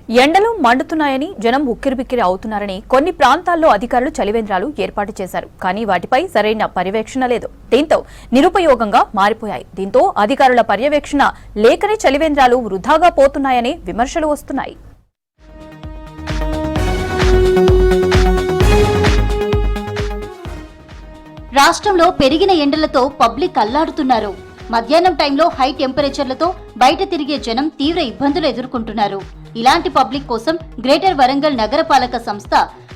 ఎండలు మండుతున్నాయని జనం ఉక్కిరిబిక్కిరి అవుతున్నారని కొన్ని ప్రాంతాల్లో అధికారులు చలివేంద్రాలు ఏర్పాటు చేశారు. కానీ వాటిపై సరైన పర్యవేక్షణ లేదు. దీంతో నిరుపయోగంగా మారిపోయాయి. దీంతో అధికారుల పర్యవేక్షణ లేకనే చలివేంద్రాలు వృధాగా పోతున్నాయని విమర్శలు వస్తున్నాయి. రాష్ట్రంలో పెరిగిన ఎండలతో పబ్లిక్ అల్లాడుతున్నారు. మధ్యాహ్నం టైంలో హై టెంపరేచర్లతో బయట తిరిగే జనం తీవ్ర ఇబ్బందులు ఎదుర్కొంటున్నారు. ఇలాంటి పబ్లిక్ కోసం గ్రేటర్ వరంగల్ నగరపాలక సంస్థ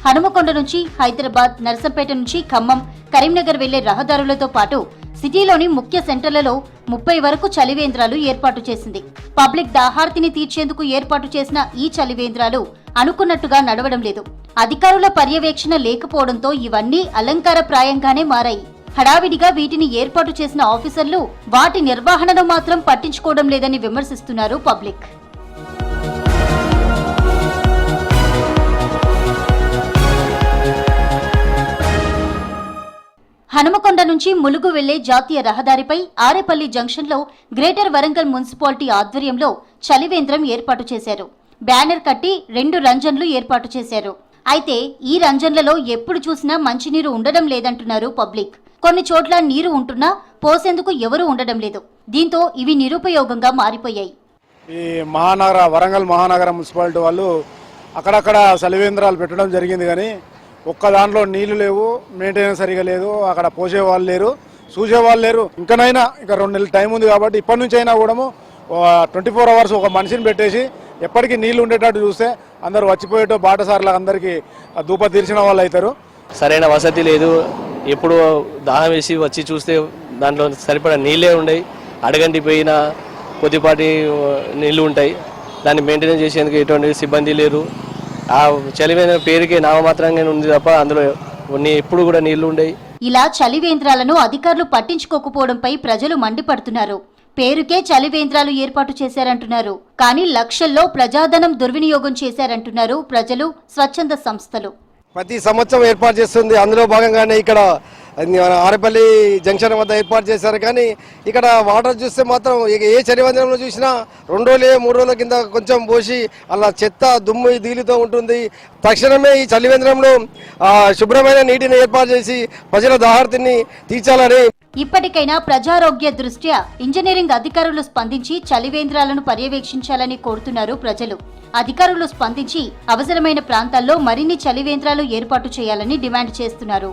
హనుమకొండ నుంచి హైదరాబాద్, నర్సంపేట నుంచి ఖమ్మం, కరీంనగర్ వెళ్లే రహదారులతో పాటు సిటీలోని ముఖ్య సెంటర్లలో 30 వరకు చలివేంద్రాలు ఏర్పాటు చేసింది. పబ్లిక్ దాహార్తిని తీర్చేందుకు ఏర్పాటు చేసిన ఈ చలివేంద్రాలు అనుకున్నట్టుగా నడవడం లేదు. అధికారుల పర్యవేక్షణ లేకపోవడంతో ఇవన్నీ అలంకారప్రాయంగానే మారాయి. హడావిడిగా వీటిని ఏర్పాటు చేసిన ఆఫీసర్లు వాటి నిర్వహణను మాత్రం పట్టించుకోవడం లేదని విమర్శిస్తున్నారు పబ్లిక్. హనుమకొండ నుంచి ములుగు వెళ్లే జాతీయ రహదారిపై ఆరేపల్లి జంక్షన్లో గ్రేటర్ వరంగల్ మున్సిపాలిటీ ఆధ్వర్యంలో చలివేంద్రం ఏర్పాటు చేశారు. బ్యానర్ కట్టి 2 రంజన్లు ఏర్పాటు చేశారు. అయితే ఈ రంజన్లలో ఎప్పుడు చూసినా మంచినీరు ఉండడం లేదంటున్నారు పబ్లిక్. కొన్ని చోట్ల నీరు ఉంటున్నా పోసేందుకు ఎవరూ ఉండడం లేదు. దీంతో ఇవి నిరుపయోగంగా మారిపోయాయి. ఈ వరంగల్ మహానగర మున్సిపాలిటీ వాళ్ళు అక్కడక్కడ చలివేంద్రాలు పెట్టడం జరిగింది. కానీ ఒక్క దాంట్లో నీళ్లు లేవు, మెయింటెనెన్స్ సరిగా లేదు, అక్కడ పోసే వాళ్ళు లేరు, చూసే వాళ్ళు లేరు. ఇంకనైనా ఇక 2 నెలల టైం ఉంది కాబట్టి ఇప్పటి నుంచి అయినా కూడా 24 అవర్స్ ఒక మనిషిని పెట్టేసి ఎప్పటికీ నీళ్లు ఉండేటట్టు చూస్తే అందరూ వచ్చిపోయేటో బాటసార్లకు అందరికీ దూప తీర్చిన వాళ్ళు అవుతారు. సరైన వసతి లేదు. ఎప్పుడు దాహం వేసి వచ్చి చూస్తే దాంట్లో సరిపడా నీళ్ళే ఉండయి. అడగండి పోయిన కొద్దిపాటి నీళ్లు ఉంటాయి. దాన్ని మెయింటెనెన్స్ చేసేందుకు ఎటువంటి సిబ్బంది లేరు. ఆ చలివేంద్రం పేరుకే నామమాత్రంగా ఉంది తప్ప అందులో ఎప్పుడు కూడా నీళ్లు ఉండయి. ఇలా చలివేంద్రాలను అధికారులు పట్టించుకోకపోవడంపై ప్రజలు మండిపడుతున్నారు. పేరుకే చలివేంద్రాలు ఏర్పాటు చేశారంటున్నారు. కానీ లక్షల్లో ప్రజాధనం దుర్వినియోగం చేశారంటున్నారు ప్రజలు, స్వచ్ఛంద సంస్థలు. ప్రతి సంవత్సరం ఏర్పాటు చేస్తుంది. అందులో భాగంగానే ఇక్కడ ఆరేపల్లి జంక్షన్ వద్ద ఏర్పాటు చేశారు. కానీ ఇక్కడ వాటర్ చూస్తే మాత్రం ఏ చలివేంద్రంలో చూసినా 2 రోజులు 3 రోజుల కింద కొంచెం పోసి అలా చెత్త దుమ్ము దీలితో ఉంటుంది. తక్షణమే ఈ చలివేంద్రంలో శుభ్రమైన నీటిని ఏర్పాటు చేసి ప్రజల దాహార్తిని తీర్చాలని. ఇప్పటికైనా ప్రజారోగ్య దృష్ట్యా ఇంజనీరింగ్ అధికారులు స్పందించి చలివేంద్రాలను పర్యవేక్షించాలని కోరుతున్నారు ప్రజలు. అధికారులు స్పందించి అవసరమైన ప్రాంతాల్లో మరిన్ని చలివేంద్రాలు ఏర్పాటు చేయాలని డిమాండ్ చేస్తున్నారు.